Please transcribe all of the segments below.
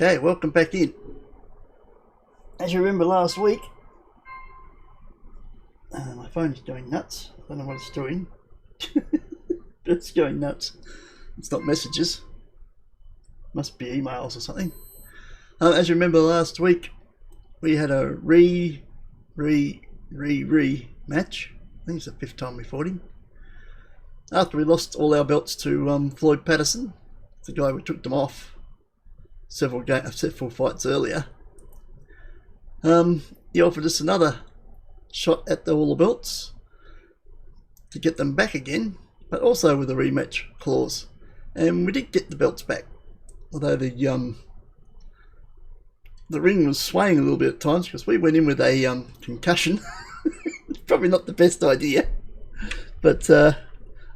Okay, welcome back in. As you remember last week, my phone's going nuts. I don't know what it's doing. But it's going nuts. It's not messages. Must be emails or something. As you remember last week, we had a match. I think it's the 5th time we fought him. After we lost all our belts to Floyd Patterson, the guy we took them off several fights earlier. He offered us another shot at all the belts to get them back again, but also with a rematch clause. And we did get the belts back, although the ring was swaying a little bit at times because we went in with a concussion. Probably not the best idea, but I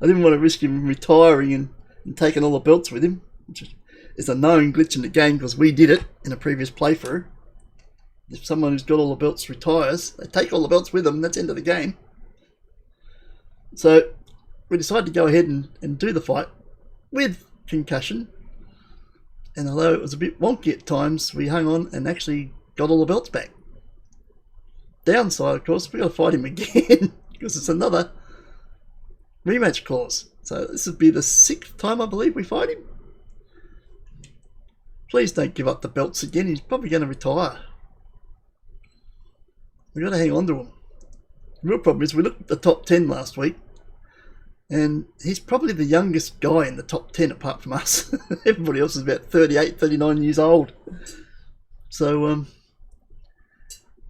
didn't want to risk him retiring and taking all the belts with him, which is a known glitch in the game because we did it in a previous playthrough. If someone who's got all the belts retires, they take all the belts with them, and that's the end of the game. So we decided to go ahead and do the fight with concussion, and although it was a bit wonky at times, we hung on and actually got all the belts back. Downside, of course, we got to fight him again because it's another rematch clause. So this would be the 6th time, I believe, we fight him. Please don't give up the belts again. He's probably going to retire. We've got to hang on to him. The real problem is we looked at the top 10 last week, and he's probably the youngest guy in the top 10 apart from us. Everybody else is about 38, 39 years old. So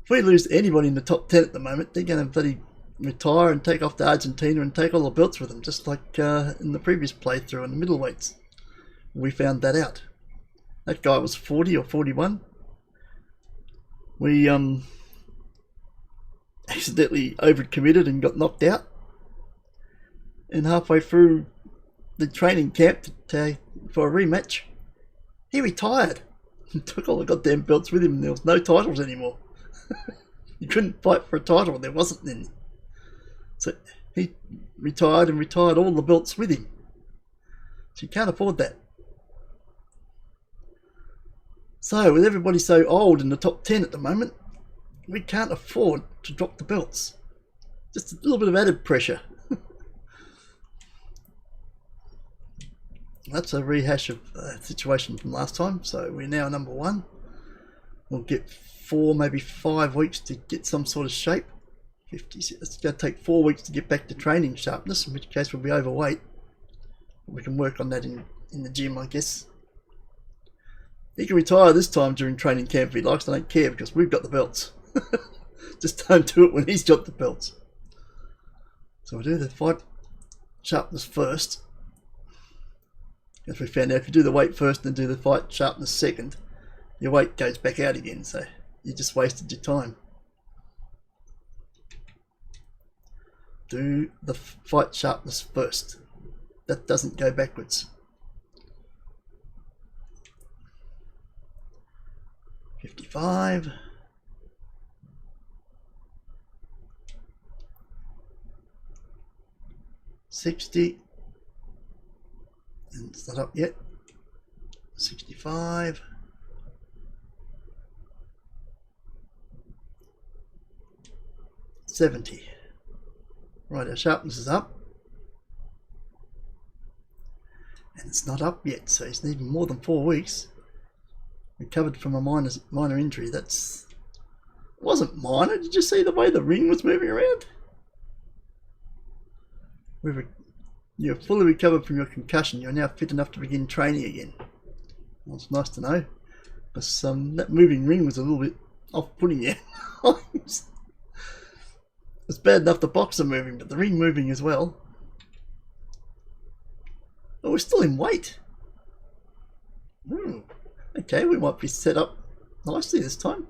if we lose anybody in the top 10 at the moment, they're going to bloody retire and take off to Argentina and take all the belts with them, just like in the previous playthrough in the middleweights. We found that out. That guy was 40 or 41. We accidentally overcommitted and got knocked out. And halfway through the training camp for a rematch, he retired and took all the goddamn belts with him, and there was no titles anymore. You couldn't fight for a title, there wasn't any. So he retired and retired all the belts with him. So you can't afford that. So with everybody so old in the top 10 at the moment, we can't afford to drop the belts. Just a little bit of added pressure. That's a rehash of a situation from last time. So we're now number 1. We'll get 4, maybe 5 weeks to get some sort of shape. It's going to take 4 weeks to get back to training sharpness, in which case we'll be overweight. We can work on that in the gym, I guess. He can retire this time during training camp if he likes. I don't care because we've got the belts. Just don't do it when he's got the belts. So we'll do the fight sharpness first. As we found out, if you do the weight first and do the fight sharpness second, your weight goes back out again, so you just wasted your time. Do the fight sharpness first. That doesn't go backwards. 55. 60. And it's not up yet. 65. 70. Right, our sharpness is up. And it's not up yet, so he's needing more than 4 weeks. Recovered from a minor injury. It wasn't minor. Did you see the way the ring was moving around? You're fully recovered from your concussion. You're now fit enough to begin training again. Well, it's nice to know. But that moving ring was a little bit off-putting you. It's bad enough the boxer moving, but the ring moving as well. Oh, we're still in weight. Okay, we might be set up nicely this time.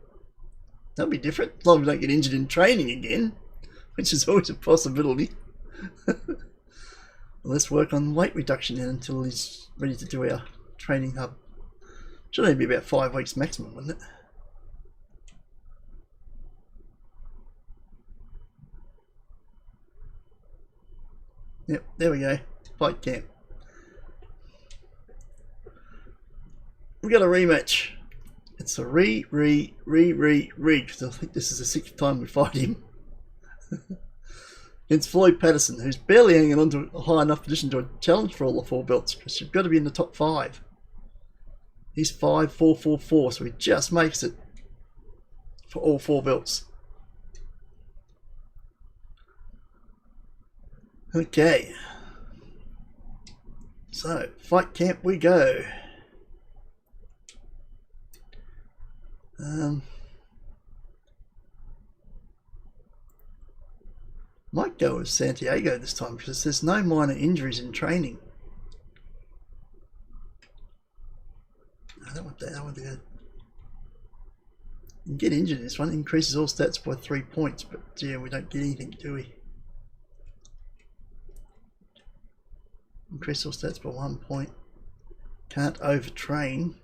That'll be different, as long as we don't get injured in training again, which is always a possibility. Well, let's work on weight reduction then until he's ready to do our training hub. Should only be about 5 weeks maximum, wouldn't it? Yep, there we go. Fight camp. We got a rematch. It's a re, because I think this is the 6th time we fight him. Against Floyd Patterson, who's barely hanging on to a high enough position to challenge for all the 4 belts, because you've got to be in the top 5. He's 5, 4, 4, 4, so he just makes it for all 4 belts. Okay. So, fight camp we go. Might go with Santiago this time because there's no minor injuries in training. I don't want that. I want to go. You can get injured in this one. Increases all stats by 3 points, but yeah, we don't get anything, do we? Increase all stats by 1 point. Can't overtrain.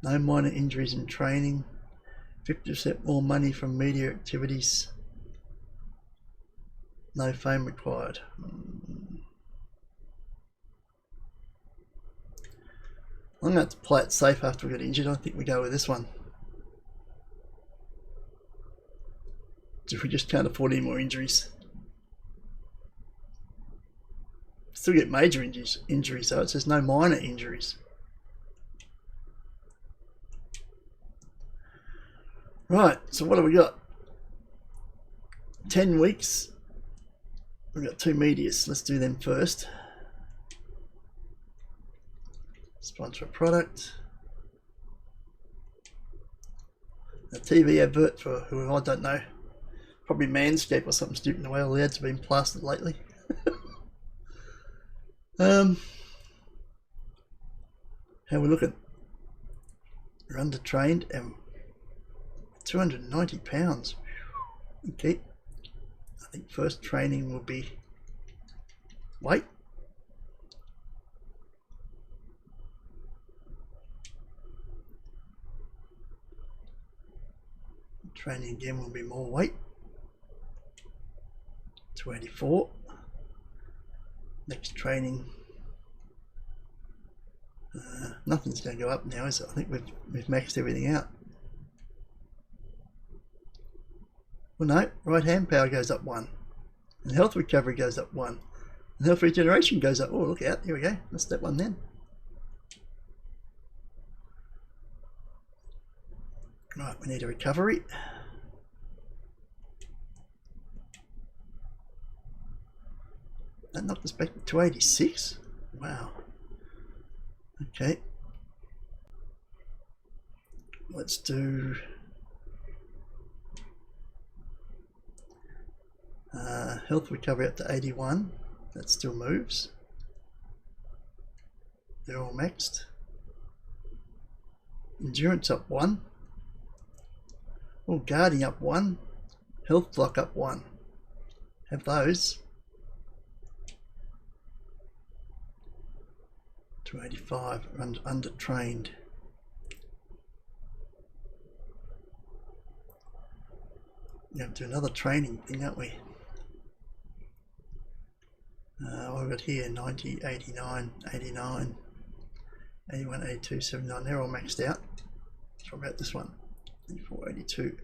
No minor injuries in training. 50% more money from media activities. No fame required. I'm going to have to play it safe after we get injured. I think we go with this one. If we just can't afford any more injuries. Still get major injuries though. It says no minor injuries. Right, so what have we got? 10 weeks. We've got 2 medias. Let's do them first. Sponsor a product. A TV advert for who I don't know. Probably Manscaped or something stupid the way all the ads have been plastered lately. How we looking? We're undertrained and 290 pounds. Okay. I think first training will be weight. Training again will be more weight. 284. Next training. Nothing's going to go up now, is it? I think we've maxed everything out. Well, no, right hand power goes up 1, and health recovery goes up 1, and health regeneration goes up. Oh, look out! Here we go. That's that one then. Right, we need a recovery. That knocked us back to 286. Wow. Okay. Let's do health recovery up to 81. That still moves. They're all maxed. Endurance up 1. Oh, guarding up 1. Health block up 1. Have those. 285. Under-trained. We have to do another training thing, aren't we? What have we got here? 90, 89, 89, 81, 82, 79. They're all maxed out. What about this one? 84, 82.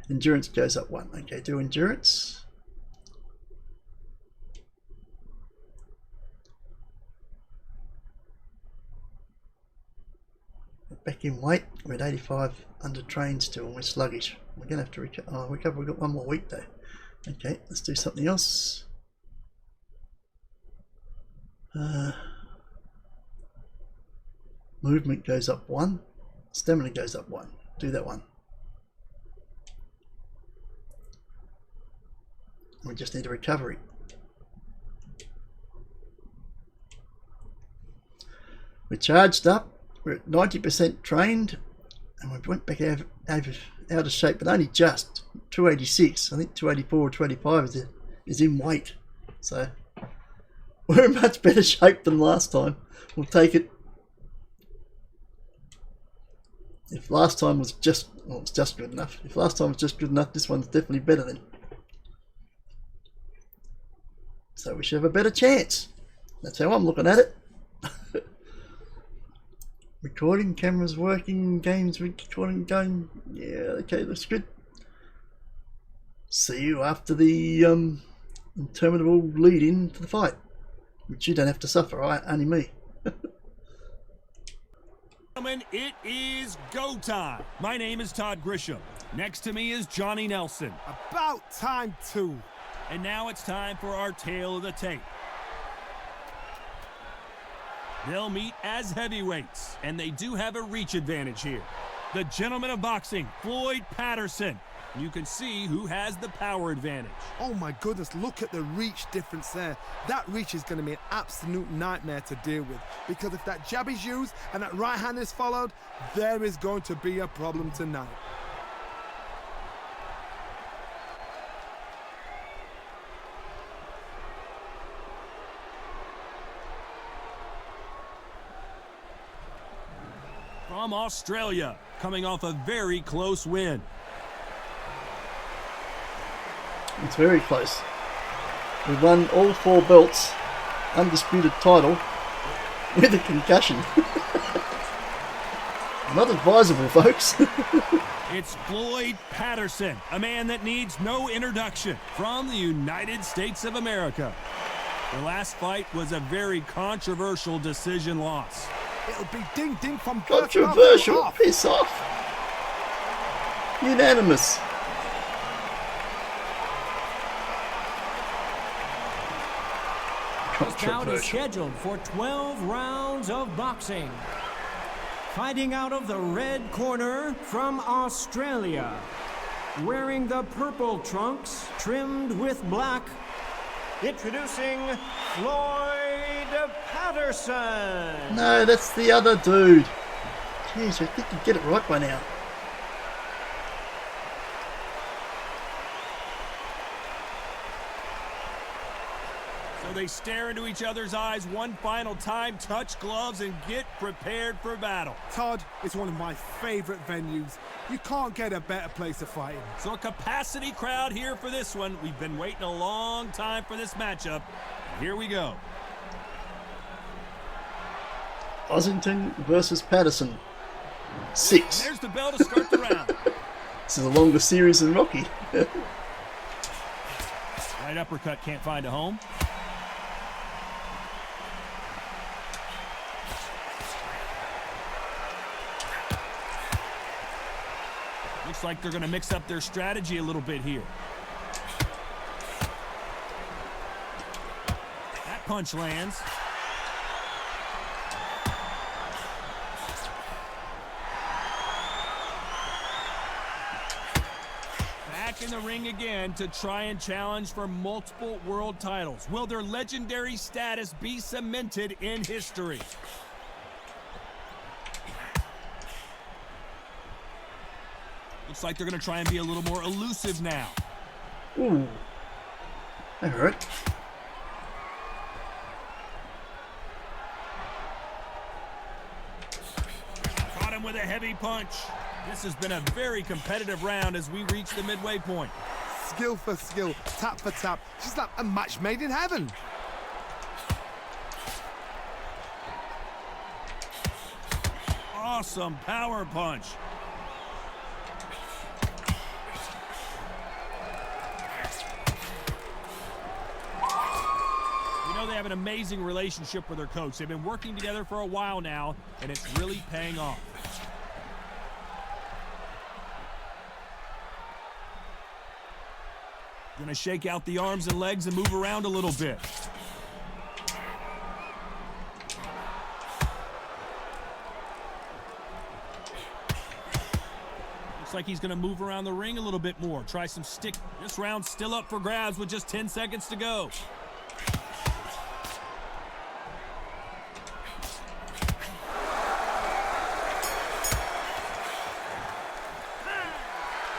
Endurance goes up 1. Okay, do endurance. Back in weight. We're at 85 under trained still, and we're sluggish. We're going to have to recover. We've got 1 more week though. Okay, let's do something else. Movement goes up 1. Stamina goes up 1. Do that one. We just need a recovery. We're charged up. We're at 90% trained, and we went back out of shape, but only just 286. I think 284 or 285 is in weight. So we're in much better shape than last time. We'll take it. If last time was just, well, it's just good enough. If last time was just good enough, this one's definitely better then. So we should have a better chance. That's how I'm looking at it. Recording, cameras working, games recording, going. Yeah, okay, looks good. See you after the interminable lead in to the fight, which you don't have to suffer, right? Only me. Gentlemen, it is go time. My name is Todd Grisham. Next to me is Johnny Nelson. About time too. And now it's time for our tale of the tape. They'll meet as heavyweights, and they do have a reach advantage here. The gentleman of boxing, Floyd Patterson. You can see who has the power advantage. Oh my goodness, look at the reach difference there. That reach is going to be an absolute nightmare to deal with, because if that jab is used and that right hand is followed, there is going to be a problem tonight. From Australia, coming off a very close win. It's very close. We won all 4 belts, undisputed title, with a concussion. Not advisable, folks. It's Floyd Patterson, a man that needs no introduction, from the United States of America. The last fight was a very controversial decision loss. It'll be ding-ding from Controversial, piss off. Unanimous. This bout is scheduled for 12 rounds of boxing. Fighting out of the red corner from Australia, wearing the purple trunks trimmed with black, introducing Floyd Patterson. No, that's the other dude. Jeez, I think you'd get it right by now. So they stare into each other's eyes one final time, touch gloves, and get prepared for battle. Todd, it's one of my favorite venues. You can't get a better place to fight in. So a capacity crowd here for this one. We've been waiting a long time for this matchup. Here we go. Ozington versus Patterson. 6. There's the bell to start the round. This is a longer series than Rocky. Right uppercut can't find a home. Looks like they're going to mix up their strategy a little bit here. That punch lands. Back in the ring again to try and challenge for multiple world titles. Will their legendary status be cemented in history? Looks like they're going to try and be a little more elusive now. Ooh. That hurt. Caught him with a heavy punch. This has been a very competitive round as we reach the midway point. Skill for skill, tap for tap. Just like a match made in heaven. Awesome power punch. You know, they have an amazing relationship with their coach. They've been working together for a while now, and it's really paying off. Gonna shake out the arms and legs and move around a little bit. Looks like he's gonna move around the ring a little bit more. Try some stick. This round's still up for grabs with just 10 seconds to go.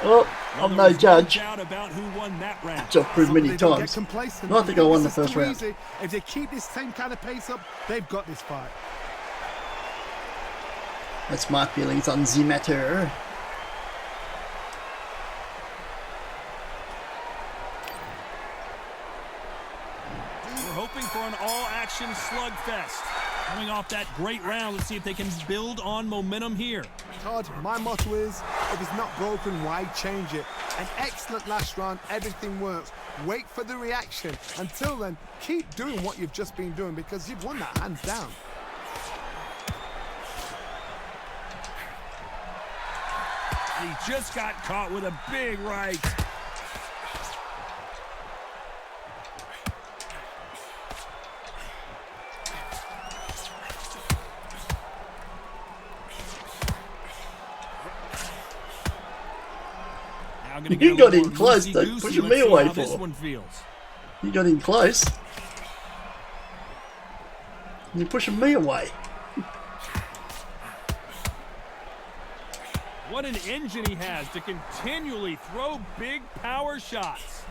Oh, I'm no judge. About who won that round. Which I've proved many times. No, I think I won the first round. Easy. If they keep this same kind of pace up, they've got this fight. That's my feelings on the matter. We're hoping for an all-action slugfest. Coming off that great round, let's see if they can build on momentum here. Todd, my motto is, if it's not broken, why change it? An excellent last round, everything works. Wait for the reaction. Until then, keep doing what you've just been doing because you've won that hands down. He just got caught with a big right. You got in close, though. Pushing me away for. This one feels. You got in close. You're pushing me away. What an engine he has to continually throw big power shots.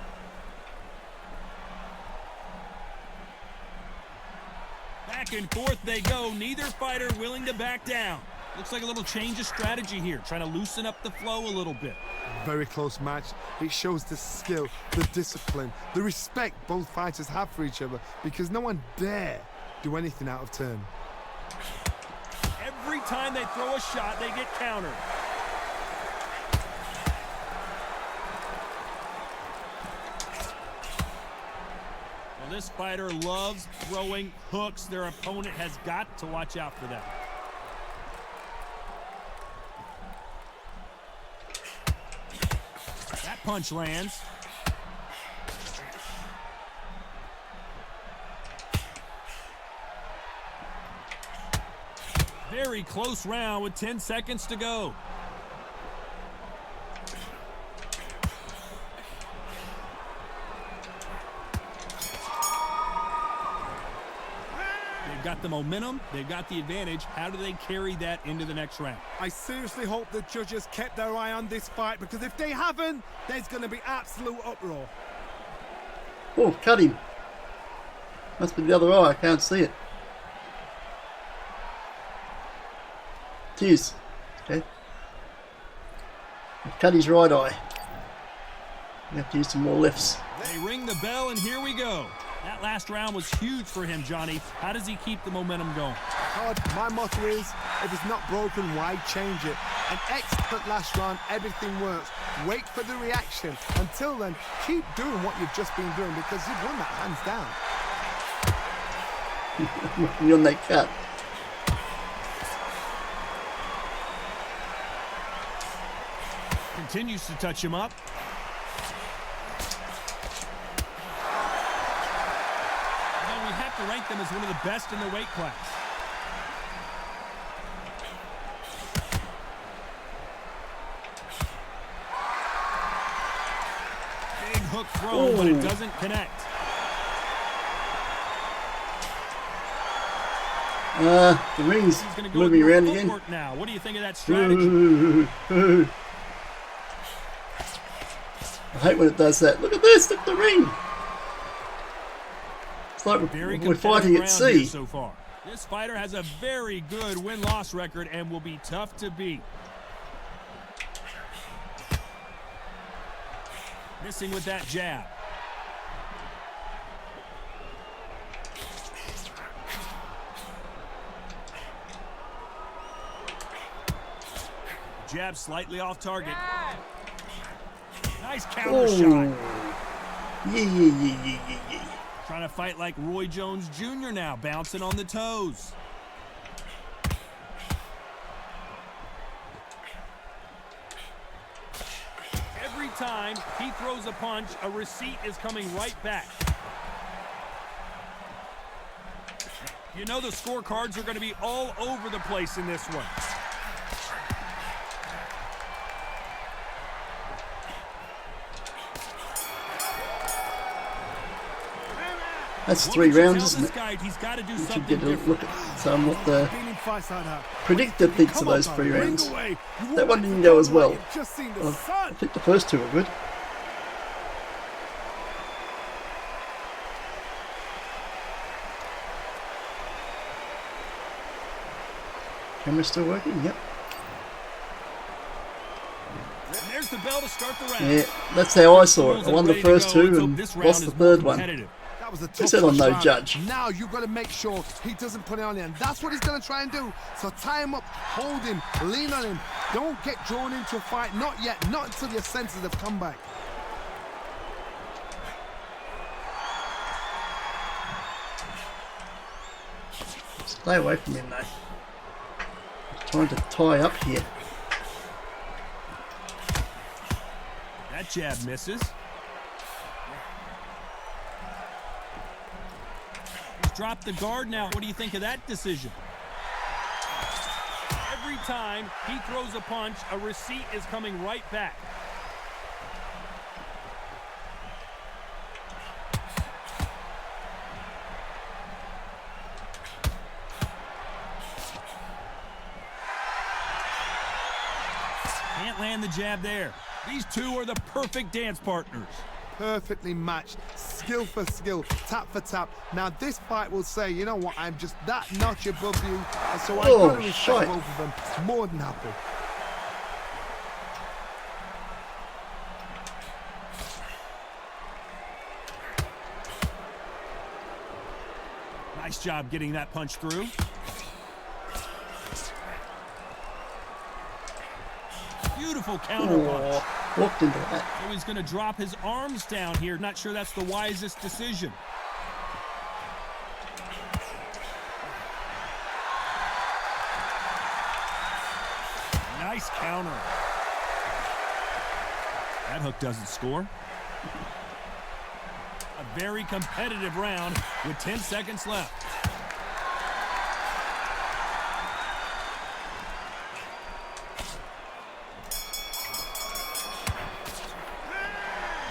Back and forth they go. Neither fighter willing to back down. Looks like a little change of strategy here, trying to loosen up the flow a little bit. Very close match. It shows the skill, the discipline, the respect both fighters have for each other because no one dare do anything out of turn. Every time they throw a shot, they get countered. Well, this fighter loves throwing hooks. Their opponent has got to watch out for that. That punch lands. Very close round with 10 seconds to go. They've got the momentum, they've got the advantage. How do they carry that into the next round? I seriously hope the judges kept their eye on this fight because if they haven't, there's going to be absolute uproar. Oh, cut him. Must be the other eye, I can't see it. Cheers. Okay. I've cut his right eye. You have to use some more lifts. They ring the bell and here we go. That last round was huge for him, Johnny. How does he keep the momentum going? Todd, my motto is, if it's not broken, why change it? An excellent last round, everything works. Wait for the reaction. Until then, keep doing what you've just been doing because you've won that hands down. You're on that cut. Continues to touch him up. Well, we have to rank them as one of the best in their weight class. Big hook thrown, but it doesn't connect. The ring's moving around again. Now, what do you think of that strategy? I hate when it does that. Look at this, look at the ring. It's like we're fighting at sea. So far. This fighter has a very good win-loss record and will be tough to beat. Missing with that jab. Jab slightly off target. Nice counter shot. Yeah. Trying to fight like Roy Jones Jr. now, bouncing on the toes. Every time he throws a punch, a receipt is coming right back. You know the scorecards are going to be all over the place in this one. That's 3 rounds, isn't it? He's got to do You should something get a look at some what the predictor predicted thinks of those 3 rounds. That one didn't go as well. I think the first 2 were good. Camera still working? Yep. There's the bell to start the round. Yeah, that's how I saw it. I won the first 2 and lost the 3rd one. That That was a They tough said I'm no round. judge. Now you've got to make sure he doesn't put it on you, and that's what he's going to try and do. So tie him up, hold him, lean on him. Don't get drawn into a fight. Not yet. Not until your senses have come back. Stay away from him, though. He's trying to tie up here. That jab misses. He's dropped the guard now. What do you think of that decision? Every time he throws a punch, a receipt is coming right back. Can't land the jab there. These two are the perfect dance partners. Perfectly matched, skill for skill, tap for tap. Now this fight will say, you know what, I'm just that notch above you, and so I've got to respect both of them. More than happy. Nice job getting that punch through. Beautiful counter punch. Walked into that. So he's going to drop his arms down here. Not sure that's the wisest decision. Nice counter. That hook doesn't score. A very competitive round with 10 seconds left.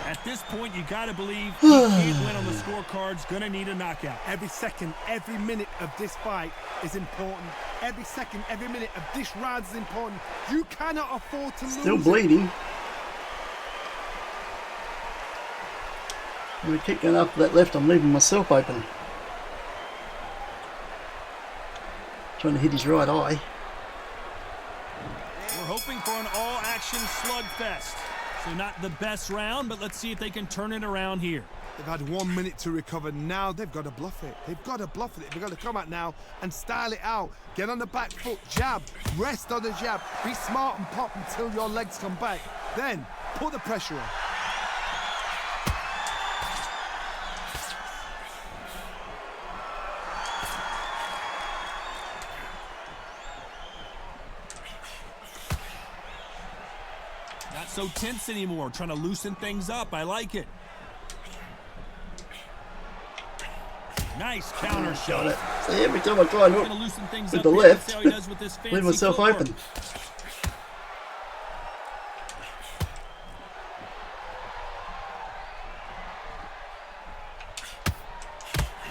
At this point, you got to believe he can't win on the scorecards. Going to need a knockout. Every second, every minute of this fight is important. Every second, every minute of this round is important. You cannot afford to lose. Still bleeding. I'm going to keep going after that left. I'm leaving myself open. Trying to hit his right eye. We're hoping for an all-action slugfest. So not the best round, but let's see if they can turn it around here. They've had 1 minute to recover. Now they've got to bluff it. They've got to bluff it. They've got to come out now and style it out. Get on the back foot, jab, rest on the jab. Be smart and pop until your legs come back. Then put the pressure on. Not so tense anymore, trying to loosen things up. I like it. Nice counter Got shot. it. See, every time I try and Going to hook loosen things with up the here. left, Let's see how he does with this fancy leave myself footwork. open.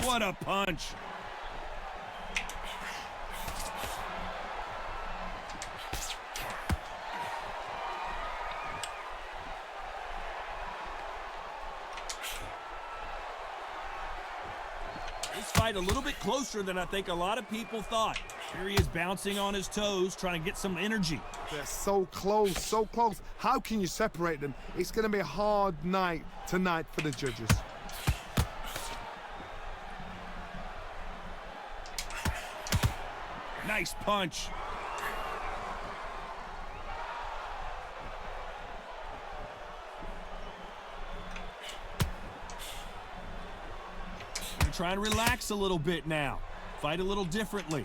What a punch. This fight a little bit closer than I think a lot of people thought. Here he is bouncing on his toes, trying to get some energy. They're so close, so close. How can you separate them? It's going to be a hard night tonight for the judges. Nice punch. Gonna try and relax a little bit now. Fight a little differently.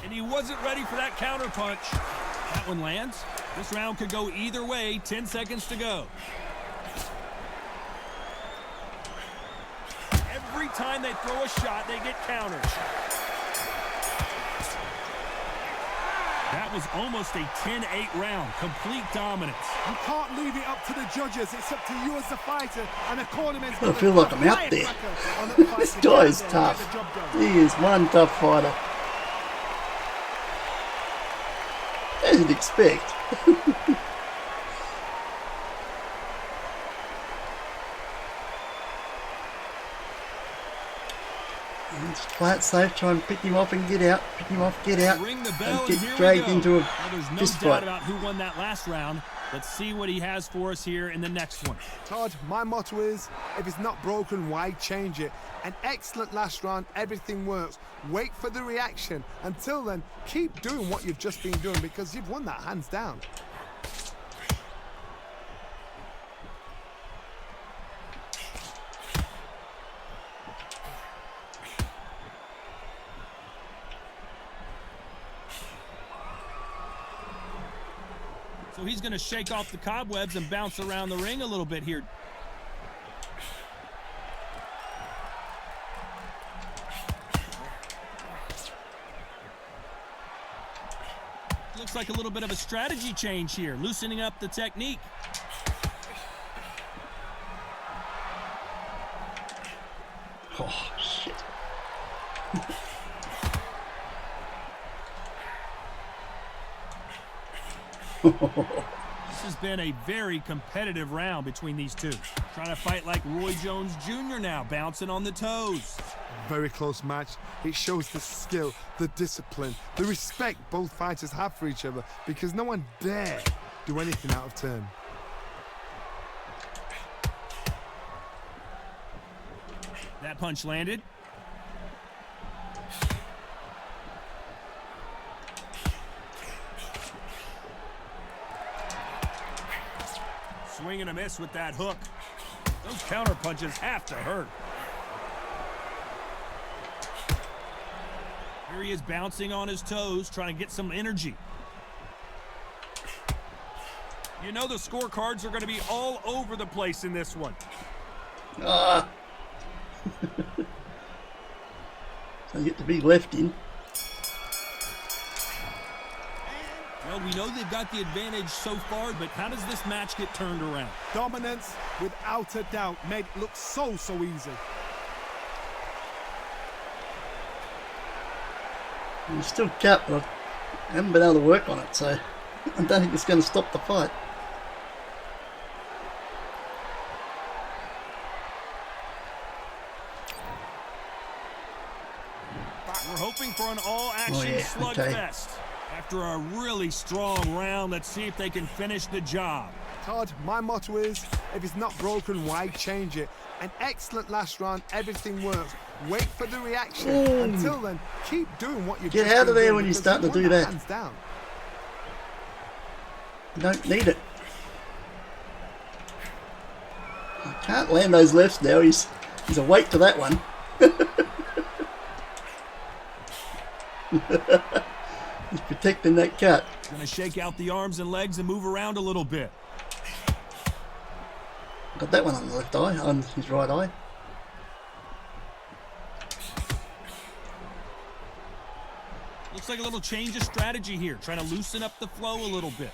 And he wasn't ready for that counter punch. That one lands. This round could go either way. 10 seconds to go. Every time they throw a shot, they get countered. That was almost a 10-8 round. Complete dominance. You can't leave it up to the judges. It's up to you as the fighter and the cornerman's I feel like I'm out there. This guy is tough. He is one tough fighter. As you'd expect. Just play it safe, try and pick him off and get out, pick him off, get out, Ring the bell, and and here get we dragged go. into a Well, there's no fist doubt fight. about who won that last round. Let's see what he has for us here in the next one. Todd, my motto is, if it's not broken, why change it? An excellent last round, everything works. Wait for the reaction. Until then, keep doing what you've just been doing because you've won that hands down. So he's going to shake off the cobwebs and bounce around the ring a little bit here. Looks like a little bit of a strategy change here, loosening up the technique. Oh, shit. This has been a very competitive round between these two. Trying to fight like Roy Jones Jr. now, bouncing on the toes. Very close match. It shows the skill, the discipline, the respect both fighters have for each other because no one dare do anything out of turn. That punch landed. Swing and a miss with that hook. Those counter punches have to hurt. Here he is bouncing on his toes, trying to get some energy. You know the scorecards are going to be all over the place in this one. Ah. So you get to be left in. Well, we know they've got the advantage so far, but how does this match get turned around? Dominance, without a doubt, made it look so easy. You still capped, but I haven't been able to work on it, so I don't think it's going to stop the fight. We're hoping for an all-action slugfest. Okay. After a really strong round, let's see if they can finish the job. Todd, my motto is, if it's not broken, why change it? An excellent last round, everything works. Wait for the reaction. Ooh. Until then, keep doing what you've Get just out of been there doing when you because start to you've won do that. Hands down. You don't need it. I can't land those lefts now. He's a weight to that one. He's protecting that cut. Going to shake out the arms and legs and move around a little bit. Got that one on the left eye, on his right eye. Looks like a little change of strategy here, trying to loosen up the flow a little bit.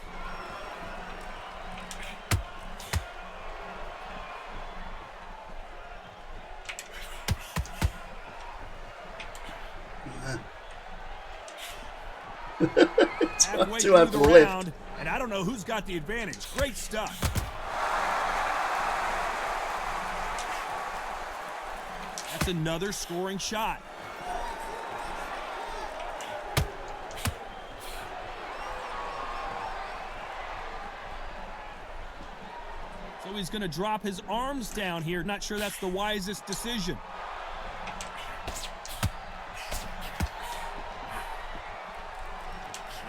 Halfway through the round, and I don't know who's got the advantage. Great stuff. That's another scoring shot. So he's going to drop his arms down here. Not sure that's the wisest decision.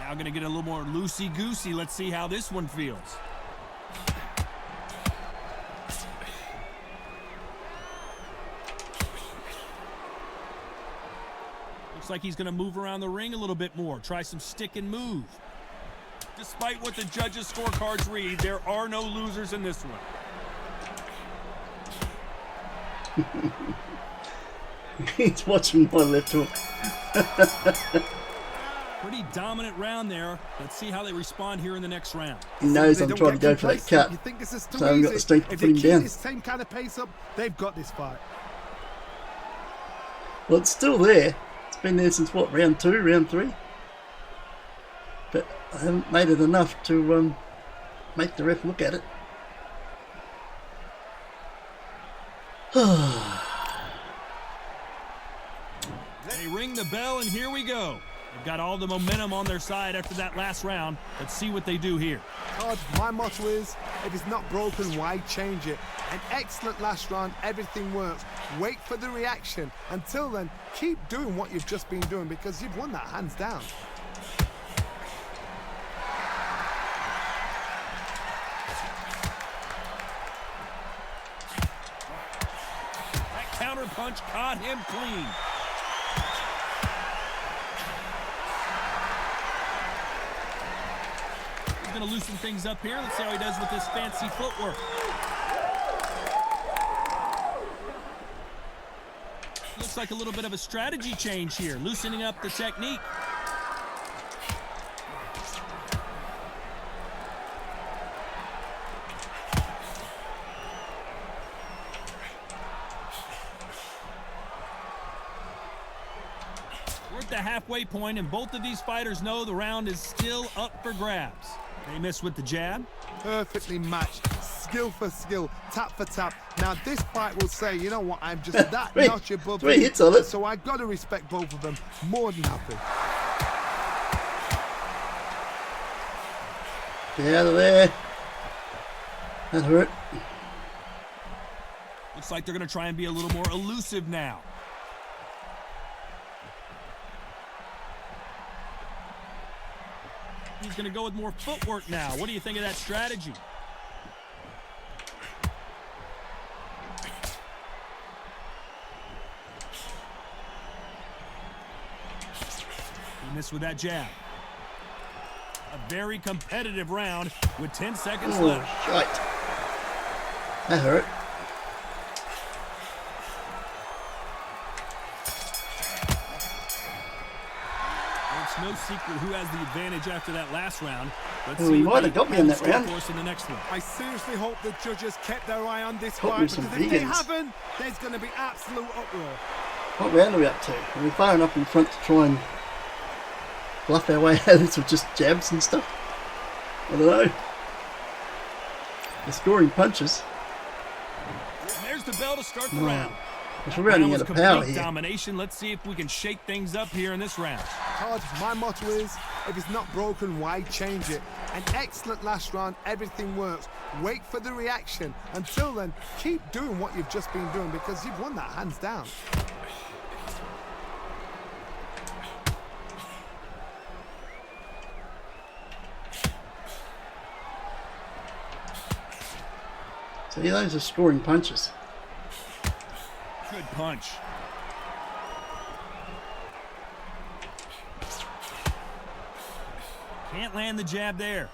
Now going to get a little more loosey-goosey. Let's see how this one feels. Looks like he's going to move around the ring a little bit more. Try some stick and move. Despite what the judges' scorecards read, there are no losers in this one. He's watching my left hook. Pretty dominant round there. Let's see how they respond here in the next round. He knows I'm trying to go for that cut, so I've got the strength to put him down. This same kind of pace up, they've got this fight. Well, it's still there. It's been there since what, round 2, round 3? But I haven't made it enough to make the ref look at it. They ring the bell, and here we go. They've got all the momentum on their side after that last round. Let's see what they do here. Todd, my motto is, if it's not broken, why change it? An excellent last round, everything works. Wait for the reaction. Until then, keep doing what you've just been doing because you've won that hands down. That counter punch caught him clean. Going to loosen things up here. Let's see how he does with this fancy footwork. Looks like a little bit of a strategy change here, loosening up the technique. We're at the halfway point, and both of these fighters know the round is still up for grabs. They miss with the jab. Perfectly matched. Skill for skill. Tap for tap. Now this fight will say, you know what, I'm just that notch above you. Hits on it. So I've got to respect both of them. More than happy. Get out of there. That hurt. Looks like they're going to try and be a little more elusive now. He's going to go with more footwork now. What do you think of that strategy? He missed with that jab. A very competitive round with 10 seconds left. Shite. That hurt. No secret who has the advantage after that last round. Let's He see might have got me in that round. in the next one. I seriously hope the judges kept their eye on this Hope fight there's because some if they vegans. haven't, there's going to be absolute uproar. What round are we up to? Are we far enough in front to try and bluff our way out of this with just jabs and stuff? I don't know. They're scoring punches. And there's the bell to start the round. We're running out of power Complete here. domination. Let's see if we can shake things up here in this round. Todd, my motto is, if it's not broken, why change it? An excellent last round, everything works. Wait for the reaction. Until then, keep doing what you've just been doing because you've won that hands down. See, those are scoring punches. Good punch. Can't land the jab there.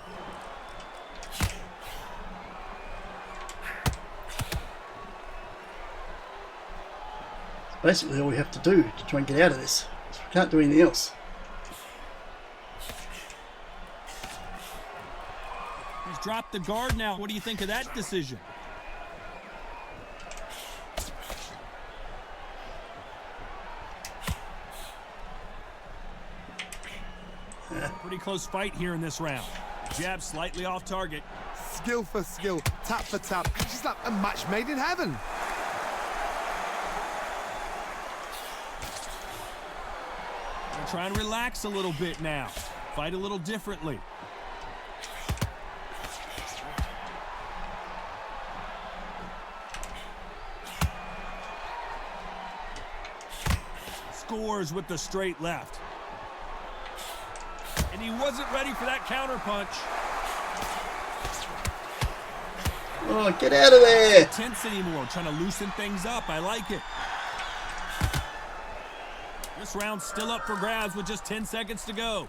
Basically all we have to do to try and get out of this. We can't do anything else. He's dropped the guard now. What do you think of that decision? Pretty close fight here in this round. Jab slightly off target. Skill for skill, tap for tap. She's like a match made in heaven. Gonna try and relax a little bit now. Fight a little differently. Scores with the straight left. And he wasn't ready for that counter punch. Oh, get out of there! Not tense anymore, trying to loosen things up. I like it. This round's still up for grabs with just 10 seconds to go.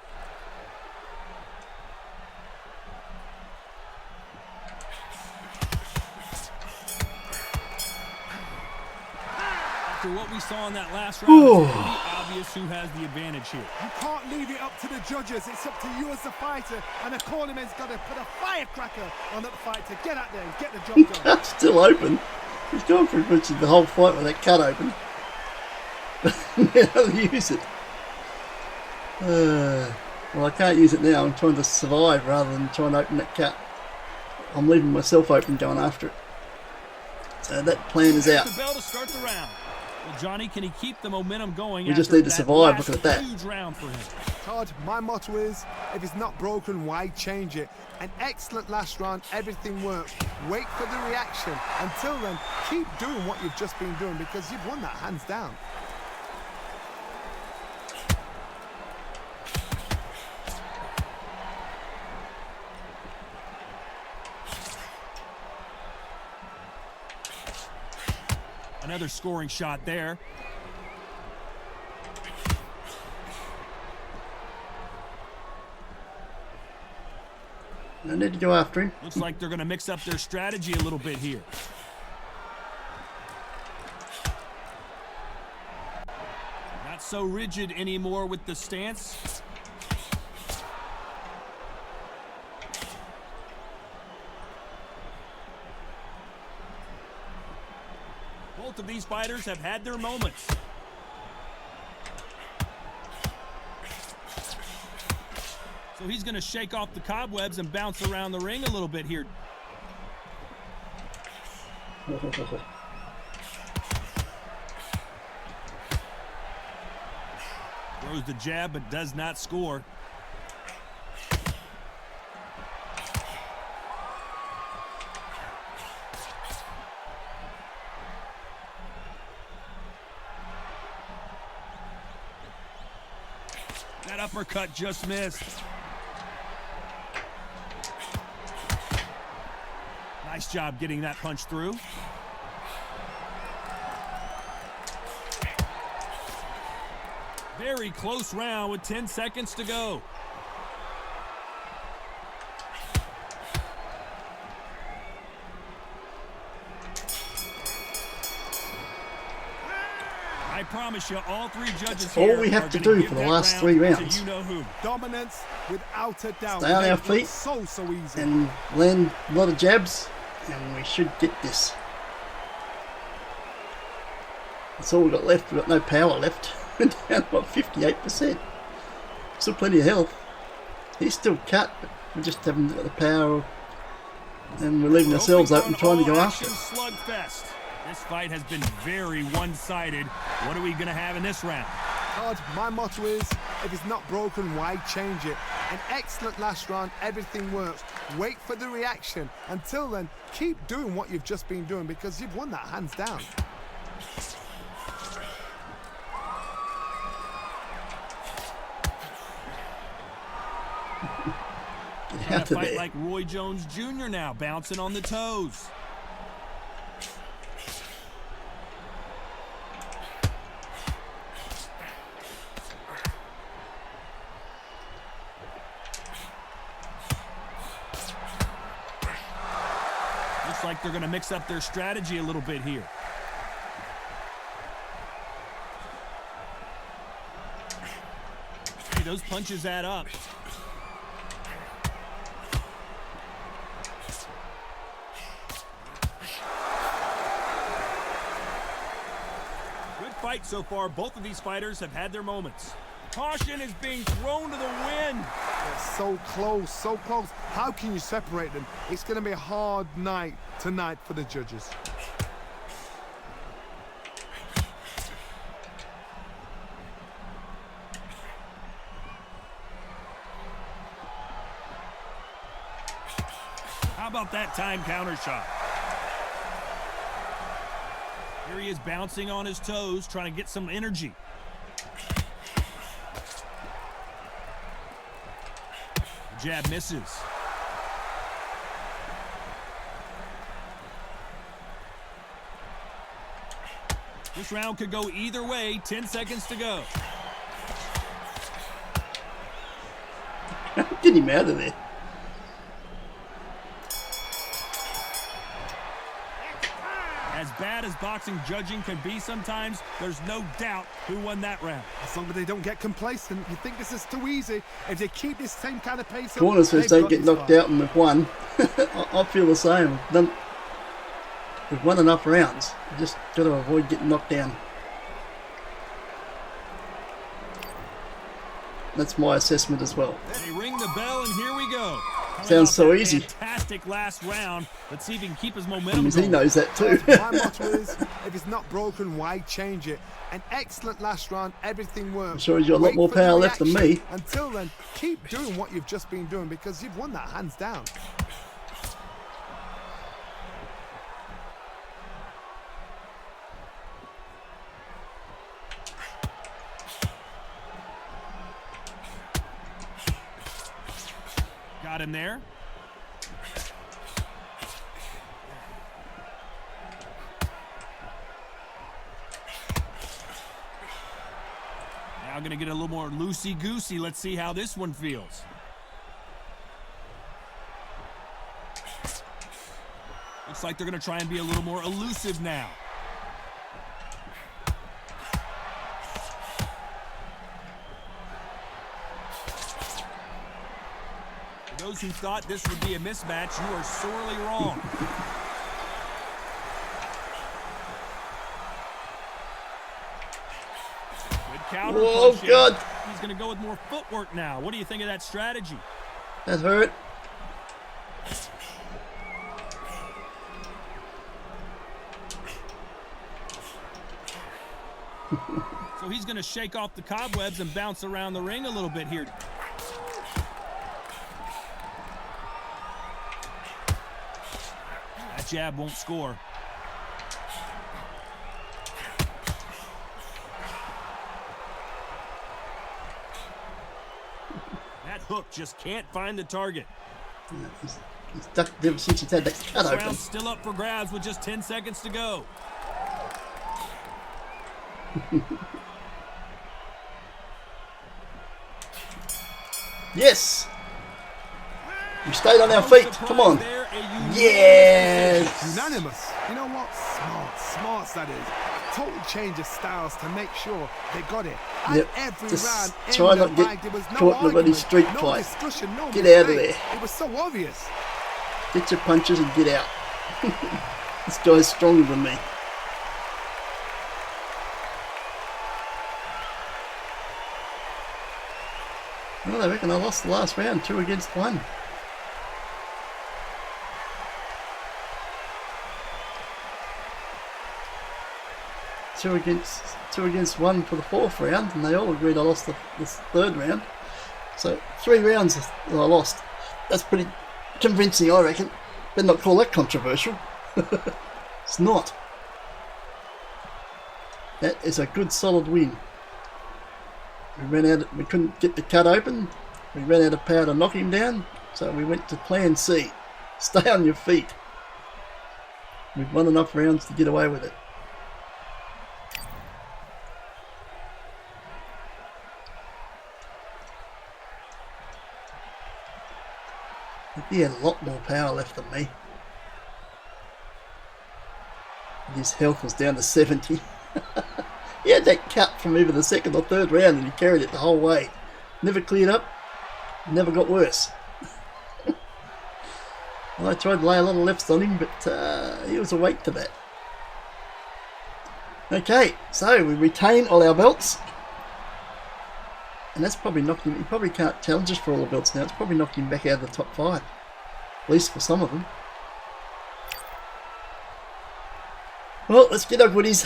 After what we saw in that last round, it's pretty obvious who has the advantage here. You can't leave it up to the judges. It's up to you as the fighter. And the cornerman's got to put a firecracker on that fight to get out there and get the job done. Cut's still open. He's gone pretty much the whole fight with that cut open. I'll use it. Well, I can't use it now. I'm trying to survive rather than trying to open that cut. I'm leaving myself open going after it. So that plan is out. The bell to start the round. Well, Johnny, can he keep the momentum going? We just need to survive. Look at that. Huge round for him. Todd, my motto is, if it's not broken, why change it? An excellent last round, everything works. Wait for the reaction. Until then, keep doing what you've just been doing because you've won that hands down. Another scoring shot there. No need to go after him. Looks like they're going to mix up their strategy a little bit here. Not so rigid anymore with the stance. Both of these fighters have had their moments. So he's going to shake off the cobwebs and bounce around the ring a little bit here. Throws the jab but does not score. That uppercut just missed. Nice job getting that punch through. Very close round with 10 seconds to go. I promise you, all three judges That's here all we have are to gonna do give for the that last round 3 to rounds. you know who. Dominance without a doubt. Stay on our Make it feet. so easy. And land a lot of jabs, and we should get this. That's all we've got left. We've got no power left. We're down about 58%. Still plenty of health. He's still cut, but we just haven't got the power, and we're leaving ourselves open trying to go after it. Slugfest. This fight has been very one-sided. What are we going to have in this round? Todd, my motto is, if it's not broken, why change it? An excellent last round, everything works. Wait for the reaction. Until then, keep doing what you've just been doing because you've won that hands down. Trying to fight like Roy Jones Jr. now, bouncing on the toes. Looks like they're going to mix up their strategy a little bit here. Hey, those punches add up. Good fight so far. Both of these fighters have had their moments. Caution is being thrown to the wind. They're so close, so close. How can you separate them? It's going to be a hard night tonight for the judges. How about that time counter shot? Here he is bouncing on his toes, trying to get some energy. The jab misses. This round could go either way. 10 seconds to go. Get him out of there. As bad as boxing judging can be sometimes, there's no doubt who won that round. As long as they don't get complacent, you think this is too easy. If they keep this same kind of pace, Corner says don't get knocked out and we've won. I feel the same. We've won enough rounds. We just got to avoid getting knocked down. That's my assessment as well. They ring the bell and here we go. Sounds so easy. Fantastic last round. Let's see if he can keep his I momentum mean, he going. knows that too. My motto is, if it's not broken, why change it? An excellent last round, everything works. I'm sure he's got a lot Wait more for the power left than me. reaction. Until then, keep doing what you've just been doing because you've won that hands down. Got him there. Now going to get a little more loosey-goosey. Let's see how this one feels. Looks like they're going to try and be a little more elusive now. For those who thought this would be a mismatch, you are sorely wrong. Counter Oh punching. God, He's going to go with more footwork now. What do you think of that strategy? that hurt. So he's going to shake off the cobwebs and bounce around the ring a little bit here. That jab won't score. That hook just can't find the target. He's ducked ever since he's had that cut This open. round's still up for grabs with just 10 seconds to go. Yes! We stayed on our feet. Come on. Yes! Unanimous. You know what? Smarts that is. Total change of styles to make sure they got it. And Yep. every Just round try in not the get bag, there was no caught in a bloody argument, street no fight. discussion, no Get out of mistake. there. It was so obvious. Get your punches and get out. This guy's stronger than me. Well, I reckon I lost the last round, 2 against 1. Two against 1 for the 4th round, and they all agreed I lost the 3rd round. So 3 rounds that I lost. That's pretty convincing, I reckon. Better not call that controversial. It's not. That is a good solid win. We couldn't get the cut open. We ran out of power to knock him down, so we went to plan C. Stay on your feet. We've won enough rounds to get away with it. He had a lot more power left than me. And his health was down to 70. He had that cut from either the 2nd or 3rd round and he carried it the whole way. Never cleared up, never got worse. Well, I tried to lay a lot of lefts on him, but he was awake to that. Okay, so we retain all our belts. And that's probably knocked him, he probably can't challenge us for all the belts now. It's probably knocked him back out of the top 5. At least for some of them. Well, let's get our goodies.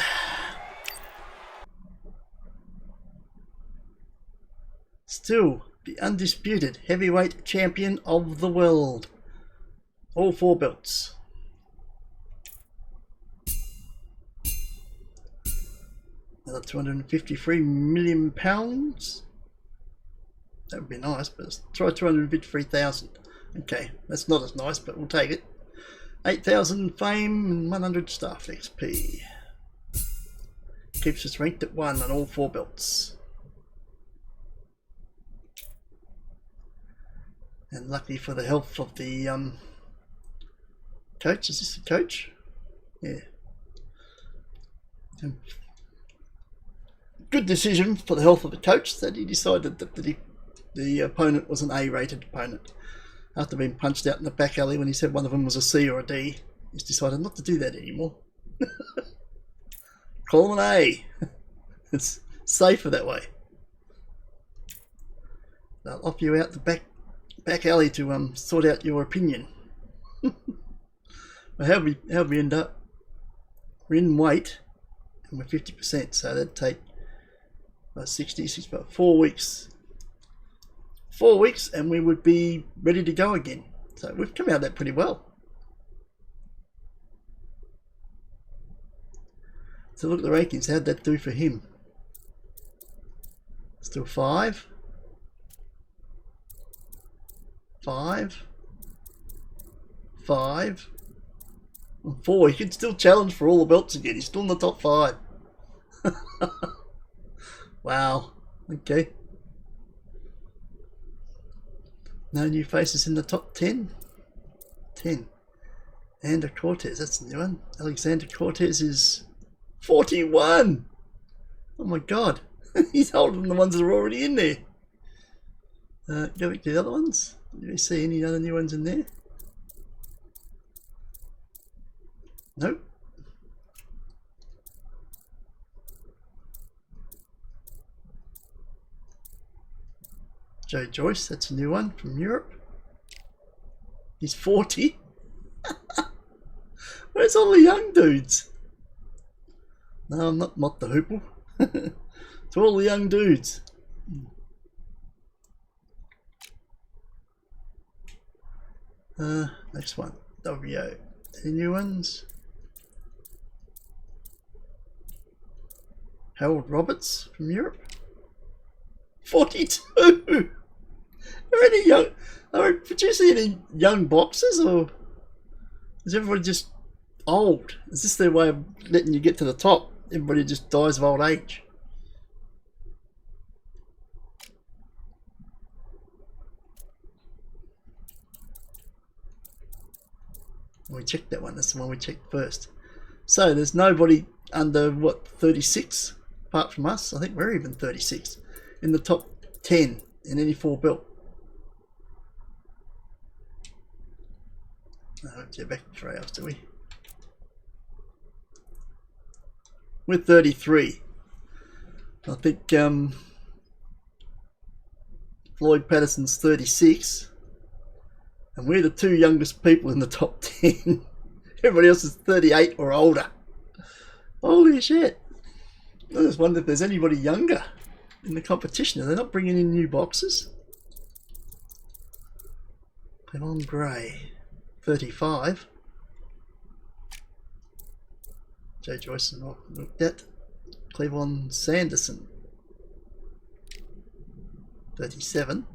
Still, the undisputed heavyweight champion of the world. All 4 belts. Another £253 million. That would be nice, but let's try 253,000. Okay, that's not as nice, but we'll take it. 8,000 fame and 100 staff XP. Keeps us ranked at 1 on all 4 belts. And lucky for the health of the coach. Is this the coach? Yeah. Good decision for the health of the coach that he decided that the opponent was an A-rated opponent. After being punched out in the back alley when he said one of them was a C or a D, he's decided not to do that anymore. Call him an A. It's safer that way. They'll off you out the back back alley to sort out your opinion. Well, how we end up? We're in weight and we're 50%, so that'd take about 66, about 4 weeks. 4 weeks and we would be ready to go again. So we've come out of that pretty well. So look at the rankings. How'd that do for him? Still 5. 5. 5. And 4. He can still challenge for all the belts again. He's still in the top 5. Wow. Okay. No new faces in the top 10. 10. Alexander Cortez, that's the new one. Alexander Cortez is 41. Oh my god. He's older than the ones that are already in there. Go back to the other ones. Do you see any other new ones in there? Nope. Joe Joyce, that's a new one from Europe. He's 40. Where's all the young dudes? No, I'm not the Hoople. It's all the young dudes. Next one. WO. Any new ones? Harold Roberts from Europe. 42. Are we producing any young boxers, or is everybody just old? Is this their way of letting you get to the top? Everybody just dies of old age. We checked that one. That's the one we checked first. So there's nobody under what, 36 apart from us. I think we're even 36 in the top 10 in any 4 belt. Let's get back to trials, do we? We're 33. I think Floyd Patterson's 36. And we're the 2 youngest people in the top 10. Everybody else is 38 or older. Holy shit. I just wonder if there's anybody younger in the competition. Are they not bringing in new boxes? Clevon Gray, 35. Joe Joyce not looked at. Clevon Sanderson, 37.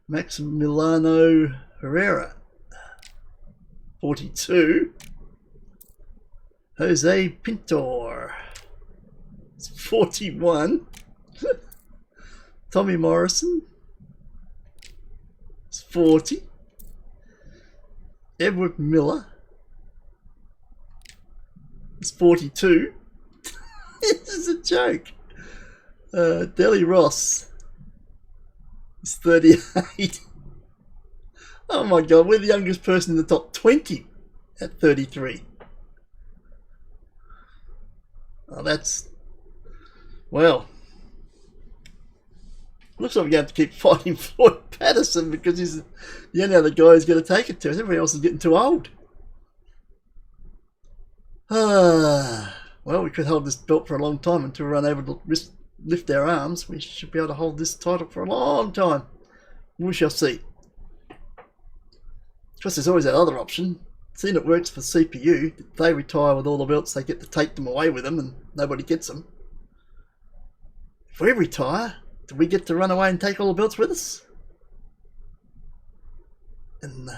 Maximiliano Herrera, 42. Jose Pintor, 41. Tommy Morrison, 40. Edward Miller, 42. This is a joke. Deli Ross, 38. Oh my god, we're the youngest person in the top 20 at 33. Oh, that's... well, looks like we're going to have to keep fighting Floyd Patterson because he's the only other guy who's going to take it to us. Everybody else is getting too old. Well, we could hold this belt for a long time until we're unable to lift our arms. We should be able to hold this title for a long time. We shall see. Of course, there's always that other option. Seeing it works for CPU, if they retire with all the belts, they get to take them away with them and nobody gets them. If we retire, do we get to run away and take all the belts with us? And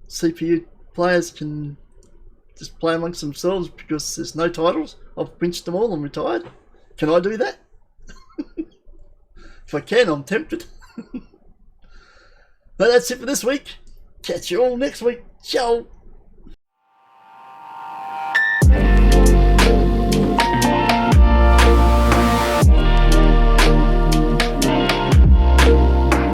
CPU players can just play amongst themselves because there's no titles. I've pinched them all and retired. Can I do that? If I can, I'm tempted. But that's it for this week. Catch you all next week. Ciao.